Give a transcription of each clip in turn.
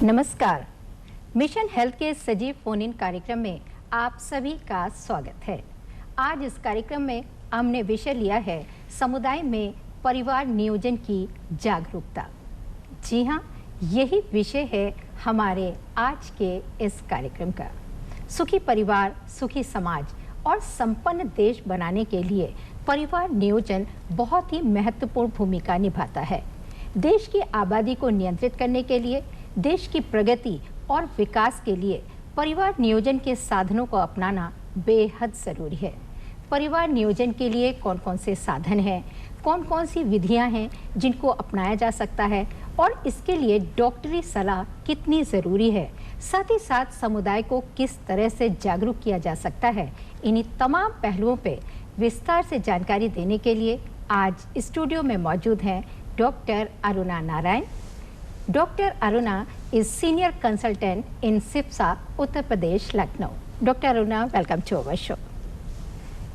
नमस्कार। Mission health के सजीव फोन इन कार्यक्रम में आप सभी का स्वागत है। आज इस कार्यक्रम में हमने विषय लिया है समुदाय में परिवार नियोजन की जागरूकता। जी हाँ, यही विषय है हमारे आज के इस कार्यक्रम का। सुखी परिवार, सुखी समाज और संपन्न देश बनाने के लिए परिवार नियोजन बहुत ही महत्वपूर्ण भूमिका निभाता है। देश की आबादी को नियंत्रित करने के लिए, देश की प्रगति और विकास के लिए परिवार नियोजन के साधनों को अपनाना बेहद ज़रूरी है। परिवार नियोजन के लिए कौन कौन से साधन हैं, कौन कौन सी विधियां हैं जिनको अपनाया जा सकता है और इसके लिए डॉक्टरी सलाह कितनी ज़रूरी है, साथ ही साथ समुदाय को किस तरह से जागरूक किया जा सकता है, इन्हीं तमाम पहलुओं पे विस्तार से जानकारी देने के लिए आज स्टूडियो में मौजूद हैं doctor Aruna Narayan. Doctor Aruna is senior consultant in सिप्सा, Uttar Pradesh, Lucknow. Doctor Aruna, welcome to our show.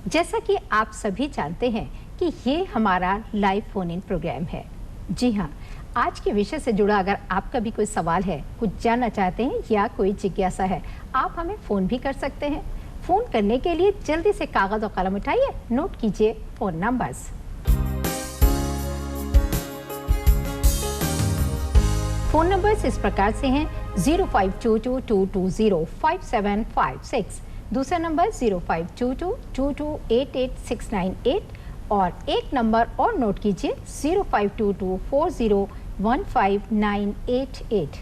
जैसा कि आप सभी जानते हैं कि ये हमारा लाइव फोन इन प्रोग्राम है। जी हाँ, आज के विषय से जुड़ा अगर आपका भी कोई सवाल है, कुछ जानना चाहते हैं या कोई जिज्ञासा है, आप हमें फ़ोन भी कर सकते हैं। फ़ोन करने के लिए जल्दी से कागज़ और कलम उठाइए, नोट कीजिए फ़ोन नंबर्स। फ़ोन नंबर्स इस प्रकार से हैं 052222055756, दूसरा नंबर 052222888698 और एक नंबर और नोट कीजिए 0522401598।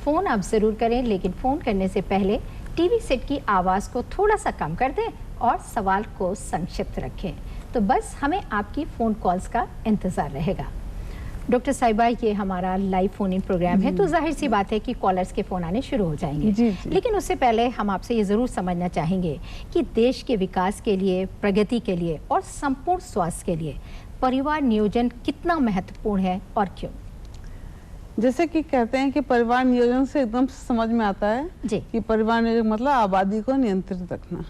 फ़ोन आप ज़रूर करें, लेकिन फ़ोन करने से पहले टीवी सेट की आवाज़ को थोड़ा सा कम कर दें और सवाल को संक्षिप्त रखें। तो बस हमें आपकी फ़ोन कॉल्स का इंतज़ार रहेगा। डॉक्टर साहिबा, ये हमारा लाइव फोन इन प्रोग्राम है, तो जाहिर सी बात है कि कॉलर्स के फ़ोन आने शुरू हो जाएंगे। जी। लेकिन उससे पहले हम आपसे ये ज़रूर समझना चाहेंगे कि देश के विकास के लिए, प्रगति के लिए और संपूर्ण स्वास्थ्य के लिए परिवार नियोजन कितना महत्वपूर्ण है और क्यों? जैसे कि कहते हैं कि परिवार नियोजन से एकदम समझ में आता है जी कि परिवार नियोजन मतलब आबादी को नियंत्रित रखना।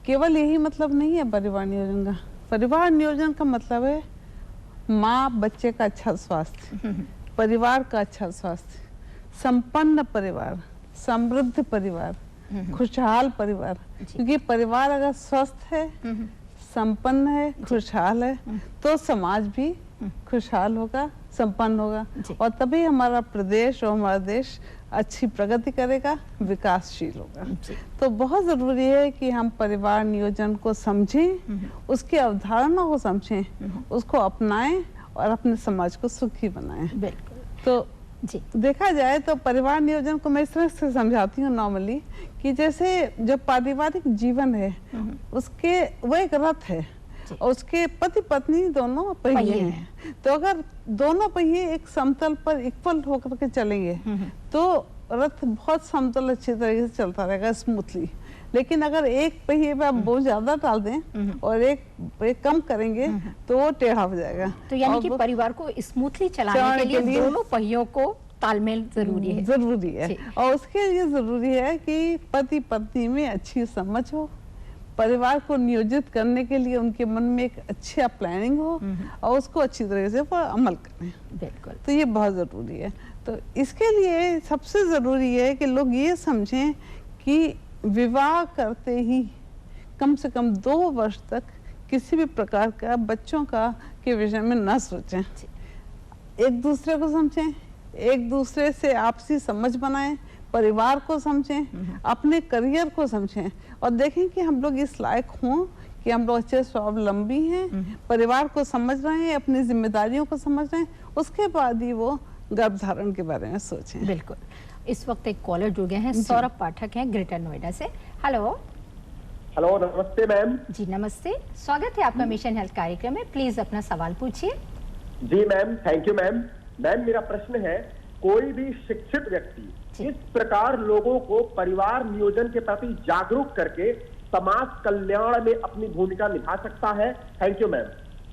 केवल यही मतलब नहीं है परिवार नियोजन का। परिवार नियोजन का मतलब है माँ बच्चे का अच्छा स्वास्थ्य, परिवार का अच्छा स्वास्थ्य, संपन्न परिवार, समृद्ध परिवार, खुशहाल परिवार। क्योंकि परिवार अगर स्वस्थ है, संपन्न है, खुशहाल है, तो समाज भी खुशहाल होगा, संपन्न होगा और तभी हमारा प्रदेश और हमारा देश अच्छी प्रगति करेगा, विकासशील होगा। तो बहुत ज़रूरी है कि हम परिवार नियोजन को समझें, उसकी अवधारणा को समझें, उसको अपनाएं और अपने समाज को सुखी बनाएं। बिल्कुल। तो जी, देखा जाए तो परिवार नियोजन को मैं इस तरह से समझाती हूँ नॉर्मली कि जैसे जो पारिवारिक जीवन है उसके वो एक रथ है और उसके पति पत्नी दोनों पहिए हैं। तो अगर दोनों पहिए एक समतल पर इक्वल होकर के चलेंगे तो रथ बहुत समतल अच्छी तरीके से चलता रहेगा, स्मूथली। लेकिन अगर एक पहिए पे आप बहुत ज्यादा डाल दें और एक कम करेंगे तो वो टेढ़ा हो जाएगा। तो यानी कि परिवार को स्मूथली चलाने के लिए दोनों पहियों को तालमेल जरूरी है। जरूरी है और उसके लिए जरूरी है कि पति पत्नी में अच्छी समझ हो, परिवार को नियोजित करने के लिए उनके मन में एक अच्छा प्लानिंग हो और उसको अच्छी तरह से वो अमल करें। बिल्कुल। तो ये बहुत ज़रूरी है। तो इसके लिए सबसे ज़रूरी है कि लोग ये समझें कि विवाह करते ही कम से कम 2 वर्ष तक किसी भी प्रकार का बच्चों का के विषय में न सोचें। एक दूसरे को समझें, एक दूसरे से आपसी समझ बनाएं, परिवार को समझें, अपने करियर को समझें और देखें कि हम लोग इस लायक हों कि हम लोग अच्छे स्वावलंबी हैं, परिवार को समझ रहे हैं, अपनी जिम्मेदारियों को समझ रहे हैं, उसके बाद ही वो गर्भधारण के बारे में सोचें। बिल्कुल। इस वक्त एक कॉलर जुड़ गए हैं, सौरभ पाठक हैं ग्रेटर नोएडा से। हेलो। हेलो, नमस्ते मैम। जी नमस्ते, स्वागत है आपका मिशन हेल्थ कार्यक्रम में। प्लीज अपना सवाल पूछिए। जी ma'am, thank you ma'am. Ma'am, मेरा प्रश्न है, कोई भी शिक्षित व्यक्ति इस प्रकार लोगों को परिवार नियोजन के प्रति जागरूक करके समाज कल्याण में अपनी भूमिका निभा सकता है? Thank you ma'am.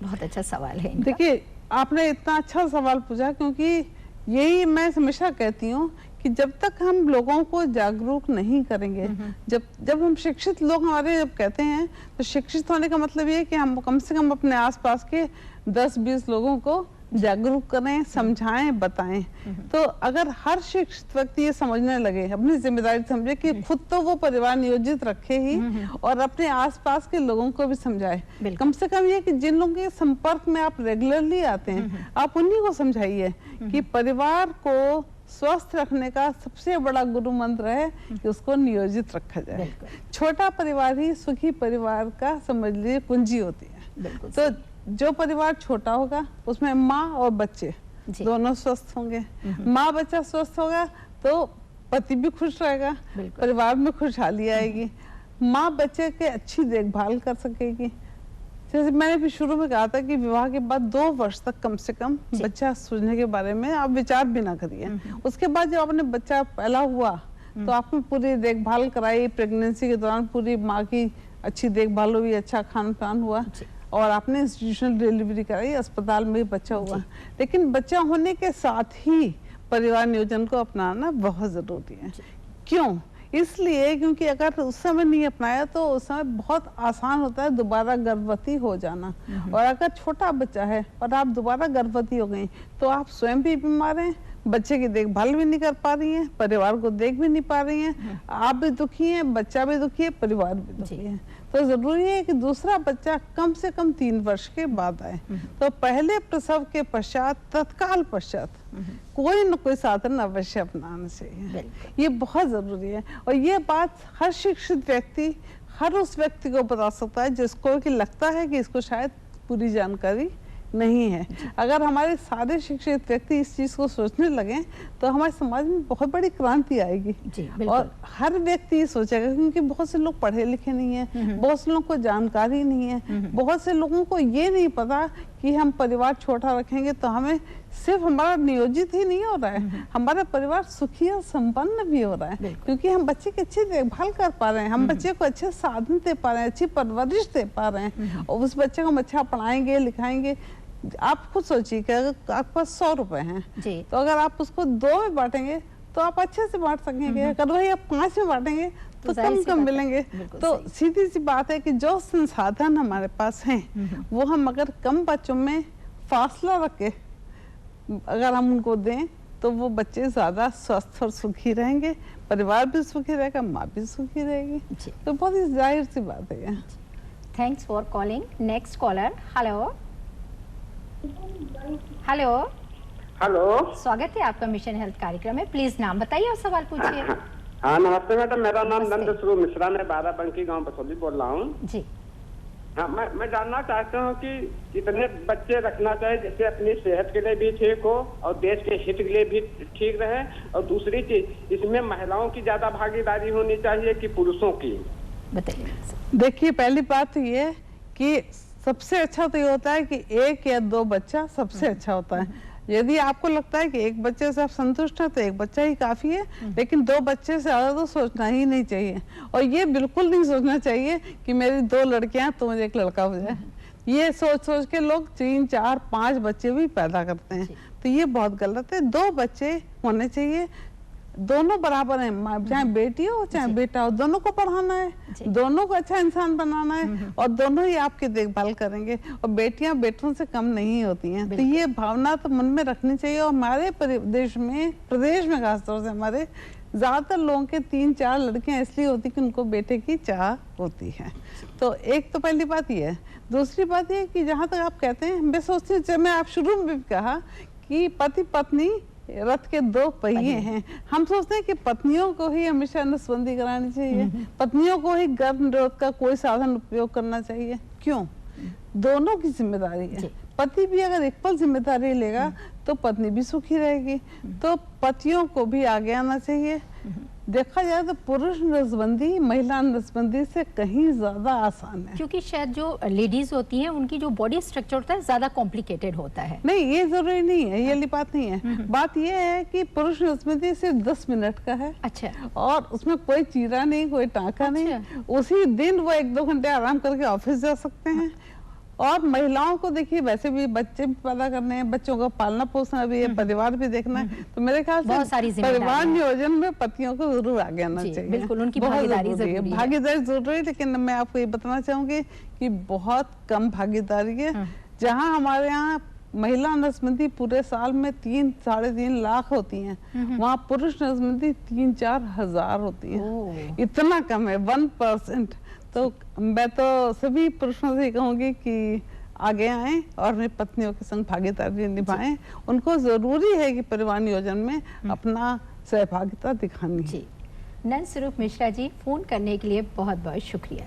बहुत अच्छा सवाल है। देखिए, आपने इतना अच्छा सवाल पूछा क्योंकि यही मैं हमेशा कहती हूँ कि जब तक हम लोगों को जागरूक नहीं करेंगे, जब हम शिक्षित लोग हमारे जब कहते हैं तो शिक्षित होने का मतलब ये है कि हम कम से कम अपने आसपास के 10-20 लोगों को जागरूक करें, समझाएं, बताएं। तो अगर हर शिक्षित व्यक्ति ये समझने लगे, अपनी जिम्मेदारी समझे कि खुद तो वो परिवार नियोजित रखे ही और अपने आसपास के लोगों को भी समझाए। कम से कम ये कि जिन लोगों के संपर्क में आप रेगुलरली आते हैं, आप उन्हीं को समझाइए कि परिवार को स्वस्थ रखने का सबसे बड़ा गुरु मंत्र है कि उसको नियोजित रखा जाए। छोटा परिवार ही सुखी परिवार का समझ लीजिए कुंजी होती है। तो जो परिवार छोटा होगा उसमें माँ और बच्चे दोनों स्वस्थ होंगे। माँ बच्चा स्वस्थ होगा तो पति भी खुश रहेगा, परिवार में खुशहाली आएगी, माँ बच्चे के अच्छी देखभाल कर सकेगी। जैसे मैंने भी शुरू में कहा था कि विवाह के बाद 2 वर्ष तक कम से कम बच्चा सूझने के बारे में आप विचार भी ना करिए। उसके बाद जब आपने बच्चा पैदा हुआ तो आपने पूरी देखभाल कराई, प्रेगनेंसी के दौरान पूरी माँ की अच्छी देखभाल हुई, अच्छा खान पान हुआ और आपने इंस्टीट्यूशनल डिलीवरी कराई, अस्पताल में बच्चा हुआ। लेकिन बच्चा होने के साथ ही परिवार नियोजन को अपनाना बहुत जरूरी है। क्यों? इसलिए क्योंकि अगर उस समय नहीं अपनाया तो उस समय बहुत आसान होता है दोबारा गर्भवती हो जाना। और अगर छोटा बच्चा है और आप दोबारा गर्भवती हो गई तो आप स्वयं भी बीमार हैं, बच्चे की देखभाल भी नहीं कर पा रही हैं, परिवार को देख भी नहीं पा रही हैं, आप भी दुखी हैं, बच्चा भी दुखी है, परिवार भी दुखी है। तो जरूरी है कि दूसरा बच्चा कम से कम 3 वर्ष के बाद आए। तो पहले प्रसव के पश्चात, तत्काल पश्चात कोई न कोई साधन अवश्य अपनाना चाहिए। ये बहुत जरूरी है और ये बात हर शिक्षित व्यक्ति हर उस व्यक्ति को बता सकता है जिसको कि लगता है कि इसको शायद पूरी जानकारी नहीं है। अगर हमारे सारे शिक्षित व्यक्ति इस चीज को सोचने लगे तो हमारे समाज में बहुत बड़ी क्रांति आएगी। और हर व्यक्ति सोचेगा, क्योंकि बहुत से लोग पढ़े लिखे नहीं है, बहुत से लोगों को जानकारी नहीं है, बहुत से लोगों को ये नहीं पता कि हम परिवार छोटा रखेंगे तो हमें सिर्फ हमारा नियोजित ही नहीं हो रहा है, हमारा परिवार सुखी और संपन्न भी हो रहा है, क्योंकि हम बच्चे की अच्छी देखभाल कर पा रहे हैं, हम बच्चे को अच्छे साधन दे पा रहे हैं, अच्छी परवरिश दे पा रहे हैं और उस बच्चे को हम अच्छा पढ़ाएंगे लिखाएंगे। आप खुद सोचिए कि अगर आपके पास 100 रुपए हैं तो अगर आप उसको 2 में बांटेंगे तो आप अच्छे से बांट सकेंगे। अगर वही आप 5 में बांटेंगे तो कम कम मिलेंगे। तो सीधी सी बात है कि जो संसाधन हमारे पास हैं वो हम अगर कम बच्चों में फासला रख के अगर हम उनको दें तो वो बच्चे ज्यादा स्वस्थ और सुखी रहेंगे, परिवार भी सुखी रहेगा, माँ भी सुखी रहेगी। तो बहुत ही जाहिर सी बात है। Thanks for calling. Next collar. Hello hello hello, स्वागत है आपका मिशन हेल्थ कार्यक्रम में। प्लीज नाम बताइए और सवाल पूछिए। हाँ नमस्ते मैडम, मेरा नाम नंदस्वरू मिश्रा, मैं बाराबंकी गांव बसोली बोल रहा हूँ जी। हाँ, मैं जानना चाहता हूँ कि कितने बच्चे रखना चाहिए जिससे अपनी सेहत के लिए भी ठीक हो और देश के हित के लिए भी ठीक रहे। और दूसरी चीज, इसमें महिलाओं की ज्यादा भागीदारी होनी चाहिए कि पुरुषों की? बताइए। देखिए, पहली बात तो ये कि सबसे अच्छा तो ये होता है कि 1 या 2 बच्चा सबसे अच्छा होता है। यदि आपको लगता है कि 1 बच्चे से आप संतुष्ट हैं तो 1 बच्चा ही काफी है, लेकिन 2 बच्चे से ज्यादा तो सोचना ही नहीं चाहिए। और ये बिल्कुल नहीं सोचना चाहिए कि मेरी 2 लड़कियां तो मुझे 1 लड़का हो जाए। ये सोच सोच के लोग 3, 4, 5 बच्चे भी पैदा करते हैं, तो ये बहुत गलत है। 2 बच्चे होने चाहिए, दोनों बराबर हैं, चाहे बेटी हो चाहे बेटा हो, दोनों को पढ़ाना है, दोनों को अच्छा इंसान बनाना है और दोनों ही आपकी देखभाल करेंगे। और बेटियां बेटों से कम नहीं होती हैं। तो ये भावना तो मन में रखनी चाहिए। और हमारे प्रदेश में खासतौर से हमारे ज्यादातर लोगों के 3-4 लड़कियां इसलिए होती कि उनको बेटे की चाह होती है। तो एक तो पहली बात ये है। दूसरी बात ये कि जहाँ तक आप कहते हैं, मैं सोचती हूँ, जब मैं आप शुरू में भी कहा कि पति पत्नी रथ के 2 पहिए हैं, हम सोचते हैं कि पत्नियों को ही हमेशा नसबंदी करानी चाहिए, पत्नियों को ही गर्भ निरोध का कोई साधन उपयोग करना चाहिए। क्यों? दोनों की जिम्मेदारी है। पति भी अगर इक्वल जिम्मेदारी लेगा तो पत्नी भी सुखी रहेगी। तो पतियों को भी आगे आना चाहिए। देखा जाए तो पुरुष नसबंदी महिला नसबंदी से कहीं ज्यादा आसान है, क्योंकि शायद जो लेडीज होती हैं उनकी जो बॉडी स्ट्रक्चर होता है ज्यादा कॉम्प्लिकेटेड होता है। नहीं, ये जरूरी नहीं है, ये बात नहीं है। बात ये है कि पुरुष नसबंदी सिर्फ 10 मिनट का है। अच्छा। और उसमें कोई चीरा नहीं, कोई टाँका नहीं, उसी दिन वो 1-2 घंटे आराम करके ऑफिस जा सकते हैं। और महिलाओं को देखिए, वैसे भी बच्चे भी पैदा करने हैं, बच्चों को पालना पोसना भी है, परिवार भी देखना है। तो मेरे ख्याल से परिवार नियोजन में पतियों को जरूर आगे आना चाहिए। बिल्कुल, उनकी भागीदारी जरूरी है। भागीदारी जरूरी है, लेकिन मैं आपको ये बताना चाहूंगी कि बहुत कम भागीदारी है। जहाँ हमारे यहाँ महिला नसबंदी पूरे साल में 3-3.5 लाख होती हैं, वहाँ पुरुष नसबंदी 3-4 हजार होती हैं। इतना कम है, 1%। तो मैं तो सभी पुरुषों से कहूँगी कि आगे आएं और अपनी पत्नियों के संग भागीदारी निभाएं। उनको जरूरी है कि परिवार नियोजन में अपना सहभागिता दिखानी है। नंद स्वरूप मिश्रा जी, फोन करने के लिए बहुत बहुत शुक्रिया।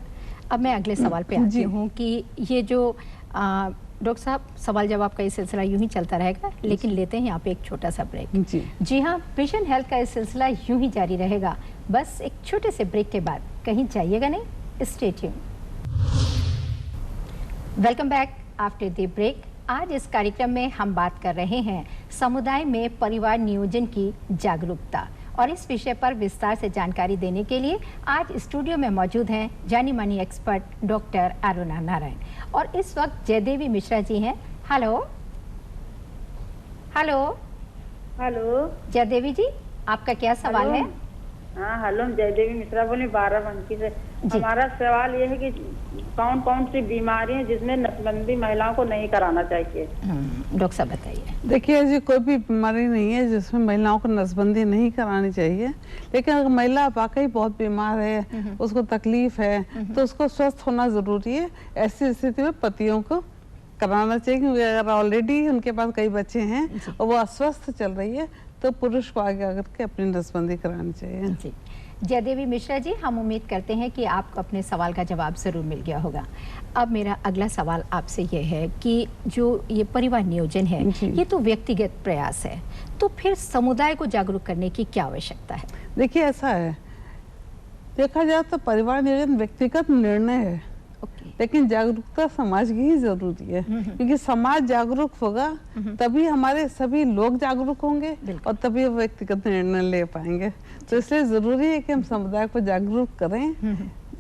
अब मैं अगले सवाल पे आती हूँ कि ये जो डॉक्टर साहब, सवाल जवाब का ये सिलसिला यूं ही चलता रहेगा, लेकिन लेते हैं यहाँ पे एक छोटा सा ब्रेक। जी हाँ, विजन हेल्थ का ये सिलसिला यूं ही जारी रहेगा, बस एक छोटे से ब्रेक के बाद। कहीं जाइएगा नहीं, stay tune. Welcome back after the break. आज इस कार्यक्रम में हम बात कर रहे हैं समुदाय में परिवार नियोजन की जागरूकता, और इस विषय पर विस्तार से जानकारी देने के लिए आज स्टूडियो में मौजूद हैं जानी मानी एक्सपर्ट डॉक्टर अरुणा नारायण, और इस वक्त जयदेवी मिश्रा जी हैं। हेलो हेलो हेलो जयदेवी जी, आपका क्या सवाल है? हाँ हेलो, जयदेवी मिश्रा बोली बाराबंकी से। हमारा सवाल ये है कि कौन कौन सी बीमारी है जिसमें नसबंदी महिलाओं को नहीं कराना चाहिए? डॉक्टर साहब बताइए। देखिए, ऐसी कोई भी बीमारी नहीं है जिसमें महिलाओं को नसबंदी नहीं करानी चाहिए, लेकिन अगर महिला वाकई बहुत बीमार है, उसको तकलीफ है, तो उसको स्वस्थ होना जरूरी है। ऐसी स्थिति में पतियों को कराना चाहिए, क्योंकि अगर ऑलरेडी उनके पास कई बच्चे हैं और वो अस्वस्थ चल रही है, तो पुरुष को आगे आकर के अपनी नसबंदी करानी चाहिए। जयदेवी मिश्रा जी, हम उम्मीद करते हैं कि आपको अपने सवाल का जवाब जरूर मिल गया होगा। अब मेरा अगला सवाल आपसे ये है कि जो ये परिवार नियोजन है, ये तो व्यक्तिगत प्रयास है, तो फिर समुदाय को जागरूक करने की क्या आवश्यकता है? देखिए, ऐसा है, देखा जाए तो परिवार नियोजन व्यक्तिगत निर्णय है, लेकिन जागरूकता समाज की ही जरूरी है, क्योंकि समाज जागरूक होगा तभी हमारे सभी लोग जागरूक होंगे और तभी वो व्यक्तिगत निर्णय ले पाएंगे। तो इसलिए जरूरी है कि हम समुदाय को जागरूक करें,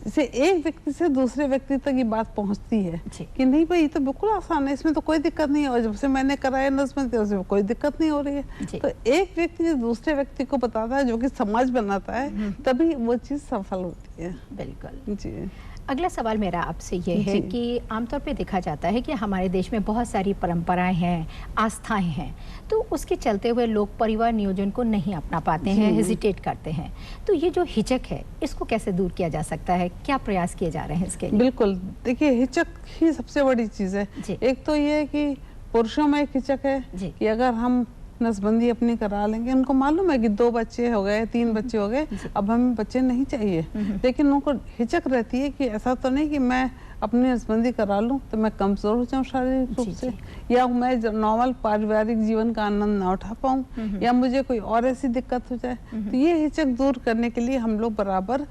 जिससे एक व्यक्ति से दूसरे व्यक्ति तक ये बात पहुंचती है कि नहीं भाई, ये तो बिल्कुल आसान है, इसमें तो कोई दिक्कत नहीं है, और जब से मैंने कराया नसबंदी उसमें कोई दिक्कत नहीं हो रही है। तो एक व्यक्ति जो दूसरे व्यक्ति को बताता है, जो कि समाज बनाता है, तभी वो चीज सफल होती है। बिल्कुल जी। अगला सवाल मेरा आपसे ये है कि आमतौर पे देखा जाता है कि हमारे देश में बहुत सारी परंपराएं हैं, आस्थाएं हैं, तो उसके चलते हुए लोग परिवार नियोजन को नहीं अपना पाते हैं, हेजिटेट करते हैं। तो ये जो हिचक है, इसको कैसे दूर किया जा सकता है? क्या प्रयास किए जा रहे हैं इसके लिए? बिल्कुल, देखिए, हिचक ही सबसे बड़ी चीज है। एक तो ये है कि पुरुषों में एक हिचक है कि अगर हम नसबंदी अपनी करा लेंगे, उनको मालूम है कि 2 बच्चे हो गए, 3 बच्चे हो गए, अब हमें बच्चे नहीं चाहिए, लेकिन उनको हिचक रहती है कि ऐसा तो नहीं कि मैं अपनी नसबंदी करा लूं तो मैं कमजोर हो जाऊं शारीरिक रूप से, या मैं नॉर्मल पारिवारिक जीवन का आनंद ना उठा पाऊं, या मुझे कोई और ऐसी दिक्कत हो जाए। तो ये हिचक दूर करने के लिए हम लोग बराबर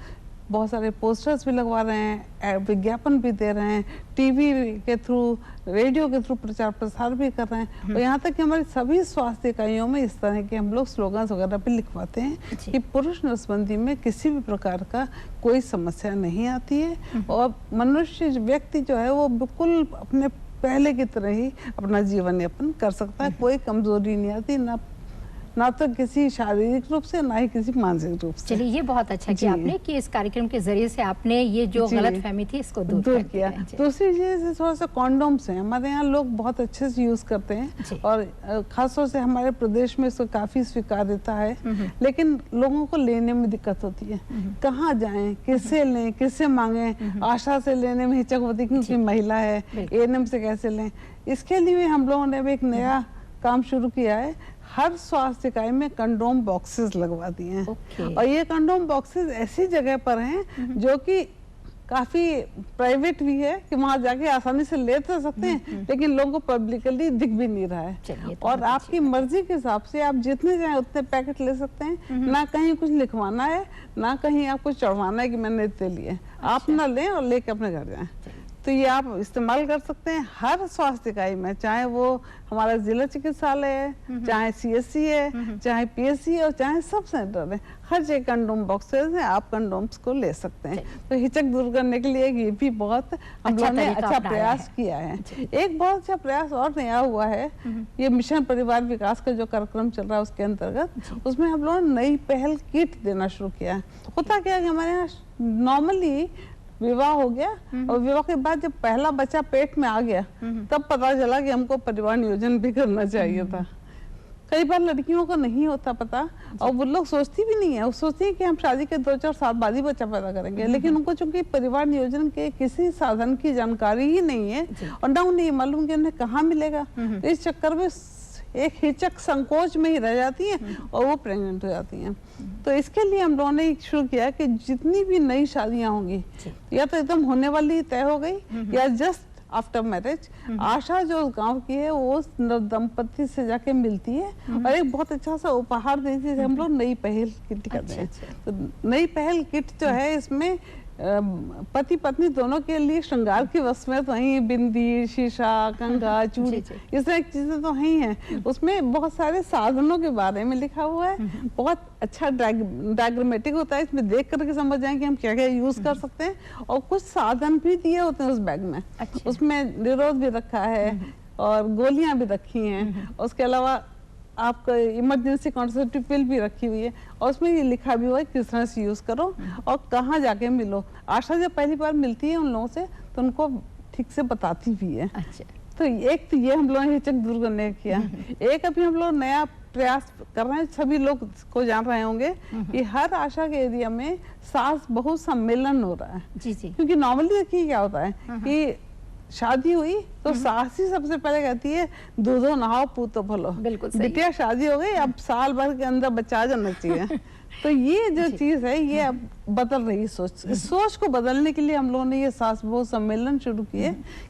बहुत सारे पोस्टर्स भी लगवा रहे हैं, विज्ञापन भी दे रहे हैं, टीवी के थ्रू, रेडियो के थ्रू प्रचार प्रसार भी कर रहे हैं, और यहाँ तक कि हमारी सभी स्वास्थ्य इकाइयों में इस तरह के हम लोग स्लोगन्स वगैरह भी लिखवाते हैं कि पुरुष नसबंदी में किसी भी प्रकार का कोई समस्या नहीं आती है, और मनुष्य व्यक्ति जो है वो बिल्कुल अपने पहले की तरह ही अपना जीवन यापन कर सकता है। कोई कमजोरी नहीं आती, ना तो किसी शारीरिक रूप से, ना ही किसी मानसिक रूप से। चलिए, ये बहुत अच्छा किया आपने कि इस कार्यक्रम के जरिए से आपने ये जो गलतफहमी थी इसको दूर किया। दूसरी चीज थोड़ा सा कॉन्डोम्स हैं, हमारे यहाँ लोग बहुत अच्छे से यूज करते हैं, और खासतौर से हमारे प्रदेश में इसको काफी स्वीकार्यता है, लेकिन लोगों को लेने में दिक्कत होती है। कहाँ जाएं, किससे लें, किससे मांगे? आशा से लेने में हिचक होती है क्योंकि महिला है, एएनएम से कैसे लें? इसके लिए हम लोगों ने भी एक नया काम शुरू किया है, हर स्वास्थ्य इकाई में कंडोम बॉक्सेस लगवा दिए हैं। और ये कंडोम बॉक्सेस ऐसी जगह पर हैं जो कि काफी प्राइवेट भी है, कि वहां जाके आसानी से ले तो सकते हैं, लेकिन लोगों को पब्लिकली दिख भी नहीं रहा है। और आपकी मर्जी के हिसाब से आप जितने चाहें उतने पैकेट ले सकते हैं, ना कहीं कुछ लिखवाना है, ना कहीं आपको चढ़वाना है कि मैंने इतने लिए। आप ना लें और लेके अपने घर जाएं। तो ये आप इस्तेमाल कर सकते हैं हर स्वास्थ्य इकाई में, चाहे वो हमारा जिला चिकित्सालय है, चाहे सीएससी है, चाहे पीएससी है, और चाहे सब सेंटर है, हर जगह कंडोम बॉक्सेस हैं, आप कंडोम्स को ले सकते हैं। तो हिचक दूर करने के लिए ये भी बहुत हम लोगों ने अच्छा प्रयास किया है। एक बहुत अच्छा प्रयास और नया हुआ है, ये मिशन परिवार विकास का जो कार्यक्रम चल रहा है उसके अंतर्गत, उसमें हम लोगों ने नई पहल किट देना शुरू किया है। होता क्या है कि हमारे यहाँ नॉर्मली विवाह हो गया और विवाह के बाद जब पहला बच्चा पेट में आ गया तब पता चला कि हमको परिवार नियोजन भी करना चाहिए था। कई बार लड़कियों को नहीं होता पता और वो लोग सोचती भी नहीं है, वो सोचती है कि हम शादी के 2-4 साल बाद ही बच्चा पैदा करेंगे, लेकिन उनको चूंकि परिवार नियोजन के किसी साधन की जानकारी ही नहीं है और ना उन्हें ये मालूम कि उन्हें कहाँ मिलेगा, तो इस चक्कर में एक हिचक संकोच में ही रह जाती हैं और वो प्रेग्नेंट हो जाती हैं। तो इसके लिए हम लोगों ने शुरू किया कि जितनी भी नई शादियां होंगी या तो एकदम होने वाली तय हो गई या जस्ट आफ्टर मैरिज, आशा जो गांव की है वो उस दंपति से जाके मिलती है और एक बहुत अच्छा सा उपहार देती है, हम लोग नई पहल किट कहते हैं। तो नई पहल किट जो है इसमें पति पत्नी दोनों के लिए श्रृंगार की वस्तुएं तो ही, बिंदी, शीशा, कंघा, चूड़ी, इस तरह की चीजें तो ही हैं। उसमें बहुत सारे साधनों के बारे में लिखा हुआ है, बहुत अच्छा डायग्रामेटिक होता है, इसमें देख करके समझ जाएं कि हम क्या क्या यूज कर सकते हैं और कुछ साधन भी दिए होते हैं उस बैग में। उसमें निरोध भी रखा है और गोलियां भी रखी हैं, उसके अलावा आपका इमरजेंसी कॉन्ट्रासेप्टिव पिल भी रखी हुई है और उसमें ये लिखा भी हुआ है किस तरह से यूज करो और कहाँ जाके मिलो। आशा जब पहली बार मिलती है उन लोगों से तो उनको ठीक से बताती भी है। तो एक तो ये हम लोगों ने हिचक दूर करने किया। एक अभी हम लोग नया प्रयास कर रहे हैं, सभी लोग को जान रहे होंगे कि हर आशा के एरिया में सास बहू सम्मेलन हो रहा है। क्योंकि नॉर्मली देखिए क्या होता है कि शादी हुई तो सास ही सबसे पहले कहती है दूधो नहाओ पूतो भलो, बिटिया शादी हो गई अब साल भर के अंदर बच्चा आ जाना चाहिए। तो ये जो चीज है ये अब बदल रही सोच, इस सोच को बदलने के लिए हम लोगों ने ये सास बहू सम्मेलन शुरू किए।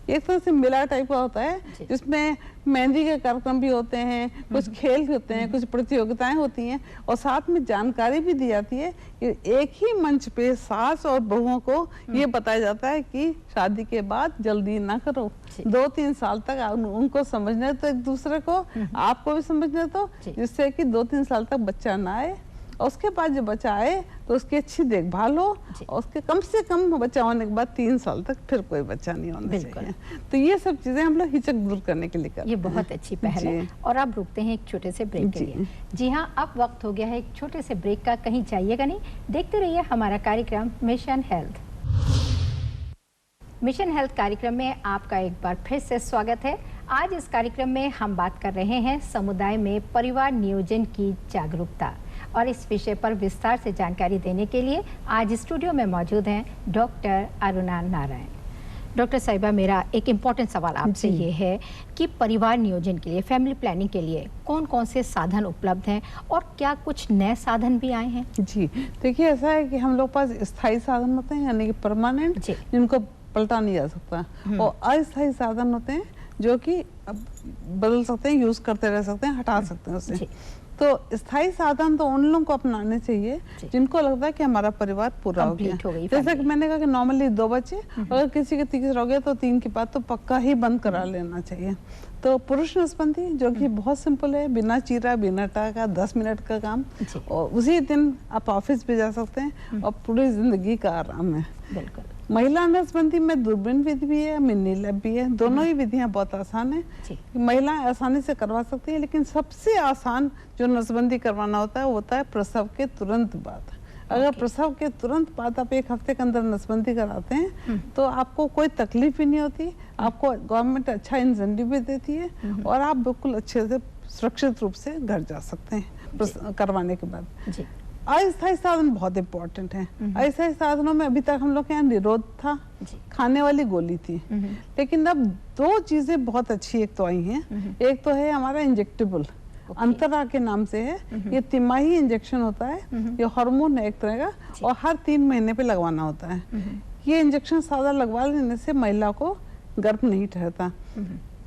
एक तरह से मेला टाइप का होता है जिसमें मेहंदी के कार्यक्रम भी होते हैं, कुछ खेल होते हैं, कुछ प्रतियोगिताएं होती हैं और साथ में जानकारी भी दी जाती है कि एक ही मंच पे सास और बहुओं को ये बताया जाता है कि शादी के बाद जल्दी ना करो, 2-3 साल तक उनको समझने तो एक दूसरे को, आपको भी समझने तो, जिससे कि 2-3 साल तक बच्चा ना आए और उसके बाद जब बच्चा आए तो उसकी अच्छी देखभाल हो और उसके कम से कम बच्चा होने के बाद 3 साल तक फिर कोई बच्चा नहीं होना चाहिए। तो ये सब चीजें हम लोग हिचक दूर करने के लिए कर रहे हैं। ये बहुत अच्छी पहल है। और अब रुकते हैं एक छोटे से ब्रेक के लिए। जी हाँ, अब वक्त हो गया है एक छोटे से ब्रेक का, कहीं जाइएगा नहीं, देखते रहिए हमारा कार्यक्रम मिशन हेल्थ। मिशन हेल्थ कार्यक्रम में आपका एक बार फिर से स्वागत है। आज इस कार्यक्रम में हम बात कर रहे हैं समुदाय में परिवार नियोजन की जागरूकता, और इस विषय पर विस्तार से जानकारी देने के लिए आज स्टूडियो में मौजूद हैं डॉक्टर अरुणा नारायण। डॉक्टर साहिबा, मेरा एक इम्पॉर्टेंट सवाल आपसे ये है कि परिवार नियोजन के लिए, फैमिली प्लानिंग के लिए कौन कौन से साधन उपलब्ध हैं और क्या कुछ नए साधन भी आए हैं? जी देखिए, ऐसा है कि हम लोग पास स्थायी साधन होते हैं यानी कि परमानेंट, जिनको पलटा नहीं जा सकता, और अस्थायी साधन होते हैं जो कि बदल सकते हैं, यूज करते रह सकते हैं, हटा सकते हैं उसे। तो स्थायी साधन तो उन लोगों को अपनाने चाहिए जिनको लगता है कि हमारा परिवार पूरा हो गया। जैसे कि मैंने कहा कि नॉर्मली 2 बच्चे, अगर किसी के तीसरा हो गया तो 3 के बाद तो पक्का ही बंद करा लेना चाहिए। तो पुरुष नसबंदी जो कि बहुत सिंपल है, बिना चीरा बिना टाका 10 मिनट का काम, और उसी दिन आप ऑफिस भी जा सकते हैं और पूरी जिंदगी का आराम है। बिल्कुल। महिला नसबंदी में दूरबीन विधि भी है, मिनी लैब भी है, दोनों ही विधियां बहुत आसान है, महिलाएं आसानी से करवा सकती है। लेकिन सबसे आसान जो नसबंदी करवाना होता है वो होता है प्रसव के तुरंत बाद। अगर प्रसव के तुरंत बाद आप 1 हफ्ते के अंदर नसबंदी कराते हैं तो आपको कोई तकलीफ भी नहीं होती, आपको गवर्नमेंट अच्छा इंसेंटिव भी देती है और आप बिल्कुल अच्छे से सुरक्षित रूप से घर जा सकते हैं करवाने के बाद। अस्थायी साधन बहुत इम्पोर्टेंट है। अस्थायी साधनों में अभी तक हम लोग के यहाँ निरोध था, खाने वाली गोली थी, लेकिन अब 2 चीजें बहुत अच्छी एक तो आई हैं। एक तो है हमारा इंजेक्टेबल, अंतरा के नाम से है, ये तिमाही इंजेक्शन होता है, ये हार्मोन है एक तरह का, और हर 3 महीने पे लगवाना होता है। ये इंजेक्शन सादा लगवा लेने से महिला को गर्भ नहीं ठहरता।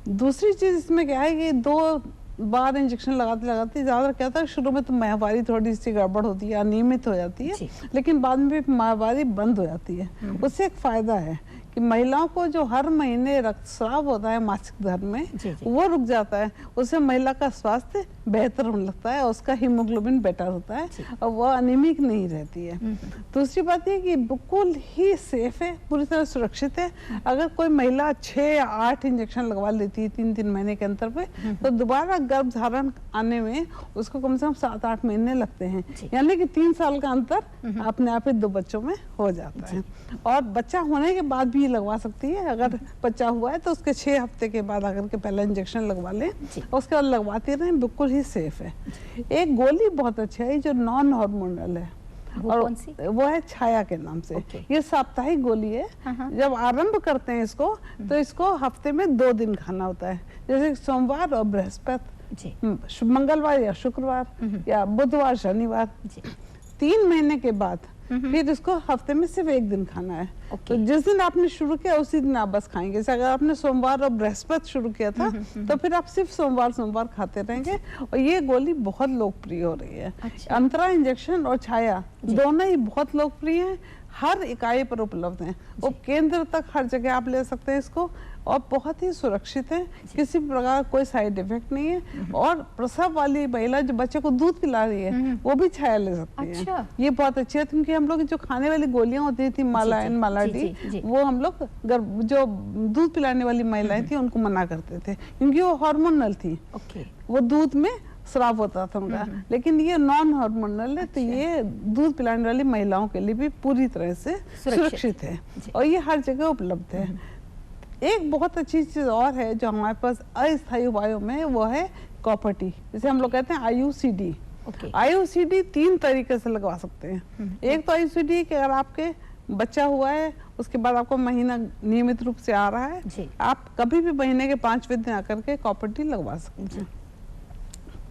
दूसरी चीज इसमें क्या है कि 2 बार इंजेक्शन लगाते लगाते ज्यादा क्या होता है, शुरू में तो माहवारी थोड़ी सी गड़बड़ होती है, अनियमित हो जाती है, लेकिन बाद में माहवारी बंद हो जाती है। उससे एक फायदा है कि महिलाओं को जो हर महीने रक्तस्राव होता है मासिक धर्म में, वो रुक जाता है, उससे महिला का स्वास्थ्य बेहतर होने लगता है, उसका हीमोग्लोबिन बेटर होता है और वो अनिमिक नहीं रहती है। दूसरी बात ये कि बिल्कुल ही सेफ है, पूरी तरह सुरक्षित है। अगर कोई महिला 6 या 8 इंजेक्शन लगवा लेती है 3-3 महीने के अंतर पे, तो दोबारा गर्भ धारण आने में उसको कम से कम 7-8 महीने लगते हैं, यानी कि 3 साल का अंतर अपने आप ही 2 बच्चों में हो जाता है। और बच्चा होने के बाद भी लगवा सकती है, अगर बच्चा हुआ है तो उसके 6 हफ्ते के बाद आकर के पहला इंजेक्शन लगवा लें, उसके बाद लगवाते रहें, बिल्कुल ही सेफ है। एक गोली बहुत अच्छा है जो नॉन हार्मोनल है, और कौन सी? वो है छाया के नाम से। ये साप्ताहिक गोली है। जब आरंभ करते हैं इसको तो इसको हफ्ते में 2 दिन खाना होता है, जैसे सोमवार और बृहस्पति, मंगलवार या शुक्रवार या बुधवार शनिवार। 3 महीने के बाद फिर इसको हफ्ते में सिर्फ 1 दिन खाना है। तो जिस दिन आपने शुरू किया उसी दिन आप बस खाएंगे। जैसे अगर आपने सोमवार और बृहस्पति शुरू किया था तो फिर आप सिर्फ सोमवार खाते रहेंगे। और ये गोली बहुत लोकप्रिय हो रही है। अंतरा इंजेक्शन और छाया दोनों ही बहुत लोकप्रिय हैं, हर इकाई पर उपलब्ध हैं, वो केंद्र तक हर जगह आप ले सकते हैं इसको, और बहुत ही सुरक्षित है, किसी प्रकार कोई साइड इफेक्ट नहीं है। और प्रसव वाली महिला जो बच्चे को दूध पिला रही है वो भी छाया ले सकती है। ये बहुत अच्छी है, क्योंकि हम लोग जो खाने वाली गोलियां होती थी मालायन मालाडी, वो हम लोग जो दूध पिलाने वाली महिलाएं थी उनको मना करते थे, क्योंकि वो हार्मोनल थी, वो दूध में स्राव होता था उनका। लेकिन ये नॉन हार्मोनल है, तो ये दूध पिलाने वाली महिलाओं के लिए भी पूरी तरह से सुरक्षित है, और ये हर जगह उपलब्ध है। एक बहुत अच्छी चीज और है जो हमारे पास अस्थायी उपायों में, वो है कॉपर टी, जिसे हम लोग कहते हैं IUCD। IUCD 3 तरीके से लगवा सकते हैं। एक तो IUCD कि अगर आपके बच्चा हुआ है, उसके बाद आपको महीना नियमित रूप से आ रहा है, आप कभी भी महीने के 5वें दिन आकर के कॉपर टी लगवा सकते हैं।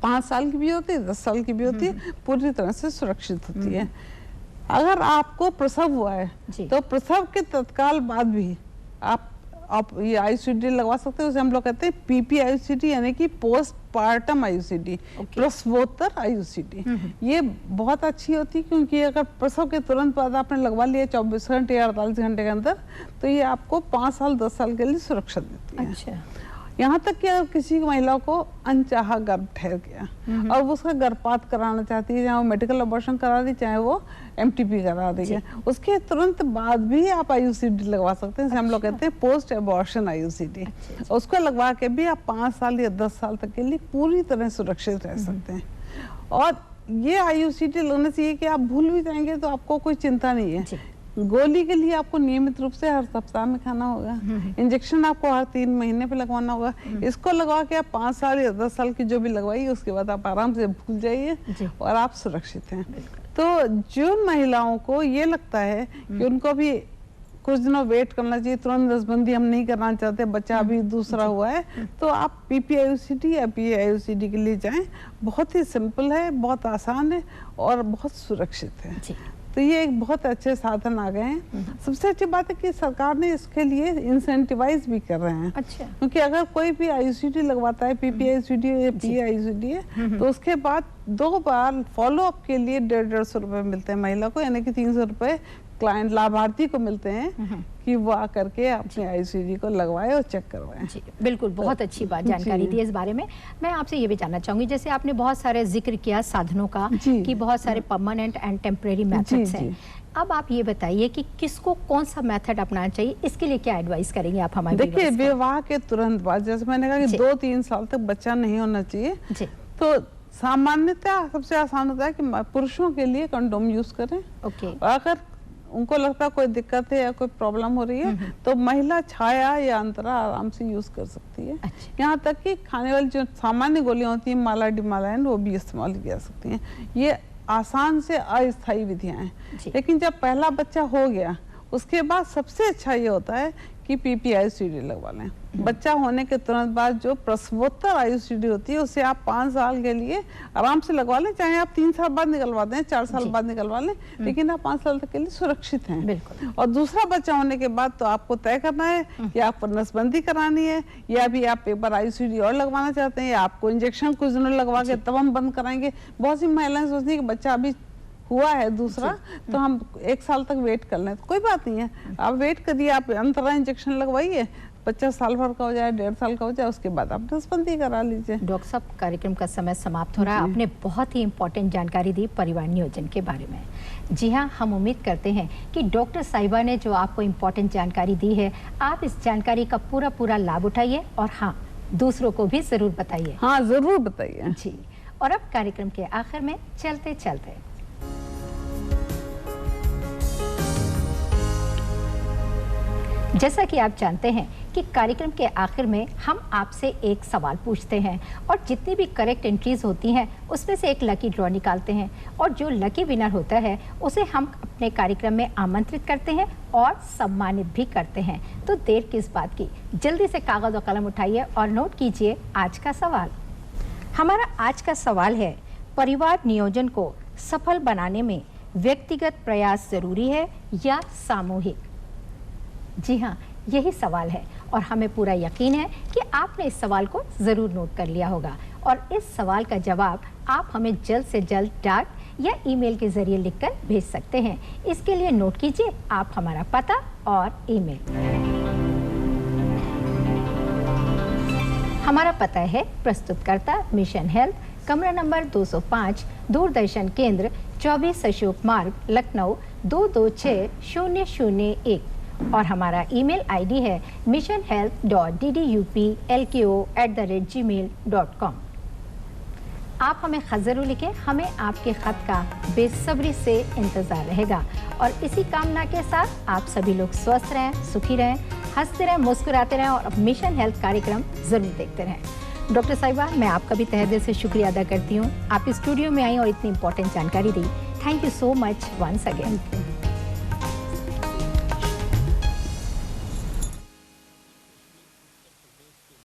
5 साल की भी होती है, 10 साल की भी होती है, पूरी तरह से सुरक्षित होती है। अगर आपको प्रसव हुआ है तो प्रसव के तत्काल बाद भी आप ये IUCD लगवा सकते हैं। उसे हम लोग कहते हैं PPIUCD, यानी कि पोस्ट पार्टम IUCD, प्रसवोत्तर IUCD। ये बहुत अच्छी होती है, क्योंकि अगर प्रसव के तुरंत बाद आपने लगवा लिया 24 घंटे या 48 घंटे के अंदर, तो ये आपको 5 साल 10 साल के लिए सुरक्षा देती है। यहाँ तक कि अगर किसी महिला को अनचाहा गर्भ ठहर गया और वो उसका गर्भपात कराना चाहती है, चाहे वो मेडिकल अबॉर्शन करा रही, चाहे वो MTP करा रही है, उसके तुरंत बाद भी आप IUCD लगवा सकते हैं, जिसे हम लोग कहते हैं पोस्ट अबॉर्शन IUCD। उसको लगवा के भी आप 5 साल या 10 साल तक के लिए पूरी तरह सुरक्षित रह सकते हैं। और ये IUCD लगने से ये कि आप भूल भी जाएंगे तो आपको कोई चिंता नहीं है। गोली के लिए आपको नियमित रूप से हर सप्ताह में खाना होगा, इंजेक्शन आपको हर 3 महीने पे लगवाना होगा। इसको लगवा के आप 5 साल या 10 साल की जो भी लगवाइए, उसके बाद आप आराम से भूल जाइए और आप सुरक्षित हैं। तो जिन महिलाओं को ये लगता है कि उनको भी कुछ दिनों वेट करना चाहिए, तुरंत नसबंदी हम नहीं करना चाहते, बच्चा अभी दूसरा हुआ है, तो आप PPIUCD या PIUCD के लिए जाएं। बहुत ही सिंपल है, बहुत आसान है और बहुत सुरक्षित है। तो ये एक बहुत अच्छे साधन आ गए हैं। सबसे अच्छी बात है कि सरकार ने इसके लिए इंसेंटिवाइज भी कर रहे हैं। क्योंकि अगर कोई भी IUCD लगवाता है, PPIUCD या PIUCD है, तो उसके बाद 2 बार फॉलो अप के लिए 150 रुपए मिलते हैं महिला को, यानी कि 300 रुपए क्लाइंट लाभार्थी को मिलते हैं कि वो आकर के अपने IUCD को लगवाए और चेक करवाए। जी बिल्कुल, बहुत अच्छी बात जानकारी दी इस बारे में। मैं आपसे ये भी जानना चाहूंगी, जैसे आपने बहुत सारे जिक्र किया साधनों का कि बहुत सारे परमानेंट एंड टेम्परेरी मेथड्स हैं। अब आप ये बताइए कि किसको कौन सा मेथड अपनाना चाहिए, इसके लिए क्या एडवाइस करेंगे आप हमारे? देखिए, विवाह के तुरंत बाद, जैसे मैंने कहा कि 2-3 साल तक बच्चा नहीं होना चाहिए, तो सामान्यतः सबसे आसान होता है कि पुरुषों के लिए कंडोम यूज करें। और अगर उनको लगता है कोई दिक्कत है या कोई प्रॉब्लम हो रही है, तो महिला छाया या अंतरा आराम से यूज कर सकती है। यहाँ तक कि खाने वाली जो सामान्य गोलियां होती हैं मालाडी मालायन, वो भी इस्तेमाल की जा सकती हैं। ये आसान से अस्थायी विधियां हैं। लेकिन जब पहला बच्चा हो गया, उसके बाद सबसे अच्छा ये होता है कि PPIUCD लगवा लें। बच्चा होने के तुरंत बाद जो प्रसवोत्तर IUCD होती है, उसे आप 5 साल के लिए आराम से लगवा लें, चाहे आप 3 साल बाद निकलवा दें, 4 साल बाद निकलवा लें, लेकिन आप 5 साल तक के लिए सुरक्षित हैं। और दूसरा बच्चा होने के बाद तो आपको तय करना है कि आपको नसबंदी करानी है, या भी आप एक बार IUCD और लगवाना चाहते हैं, या आपको इंजेक्शन कुछ दिनों लगवा के तब हम बंद कराएंगे। बहुत सी महिलाएं सोचती हैं कि बच्चा अभी हुआ है दूसरा, तो हम 1 साल तक वेट कर लें, तो कोई बात नहीं है, आप वेट करिए, आप अंतरा इंजेक्शन लगवाइए, बच्चा साल भर का हो जाए, 1.5 साल का हो जाए, उसके बाद आप नसबंदी करा लीजिए। डॉक्टर साहब, कार्यक्रम का समय समाप्त हो रहा है। आपने बहुत ही इम्पोर्टेंट जानकारी दी परिवार नियोजन के बारे में। जी हाँ, हम उम्मीद करते हैं कि डॉक्टर साहिबा ने जो आपको इम्पोर्टेंट जानकारी दी है, आप इस जानकारी का पूरा लाभ उठाइए और हाँ, दूसरों को भी जरूर बताइए। हाँ जरूर बताइए जी। और अब कार्यक्रम के आखिर में चलते चलते जैसा कि आप जानते हैं कि कार्यक्रम के आखिर में हम आपसे एक सवाल पूछते हैं और जितनी भी करेक्ट एंट्रीज होती हैं उसमें से एक लकी ड्रॉ निकालते हैं और जो लकी विनर होता है उसे हम अपने कार्यक्रम में आमंत्रित करते हैं और सम्मानित भी करते हैं। तो देर किस बात की, जल्दी से कागज और कलम उठाइए और नोट कीजिए आज का सवाल। हमारा आज का सवाल है, परिवार नियोजन को सफल बनाने में व्यक्तिगत प्रयास जरूरी है या सामूहिक? जी हाँ, यही सवाल है और हमें पूरा यकीन है कि आपने इस सवाल को ज़रूर नोट कर लिया होगा और इस सवाल का जवाब आप हमें जल्द से जल्द डाक या ईमेल के ज़रिए लिखकर भेज सकते हैं। इसके लिए नोट कीजिए आप हमारा पता और ईमेल। हमारा पता है प्रस्तुतकर्ता मिशन हेल्थ, कमरा नंबर 205, दूरदर्शन केंद्र 24 अशोक मार्ग, लखनऊ 226001 और हमारा ईमेल आईडी है missionhealth.ddupLKO@gmail.com। आप हमें खत जरूर लिखें, हमें आपके खत का बेसब्री से इंतज़ार रहेगा। और इसी कामना के साथ आप सभी लोग स्वस्थ रहें, सुखी रहें, हंसते रहें, मुस्कुराते रहें और मिशन हेल्थ कार्यक्रम ज़रूर देखते रहें। डॉक्टर साहिबा, मैं आपका भी तहे दिल से शुक्रिया अदा करती हूँ। आप स्टूडियो में आई और इतनी इंपॉर्टेंट जानकारी दी। Thank you so much once again.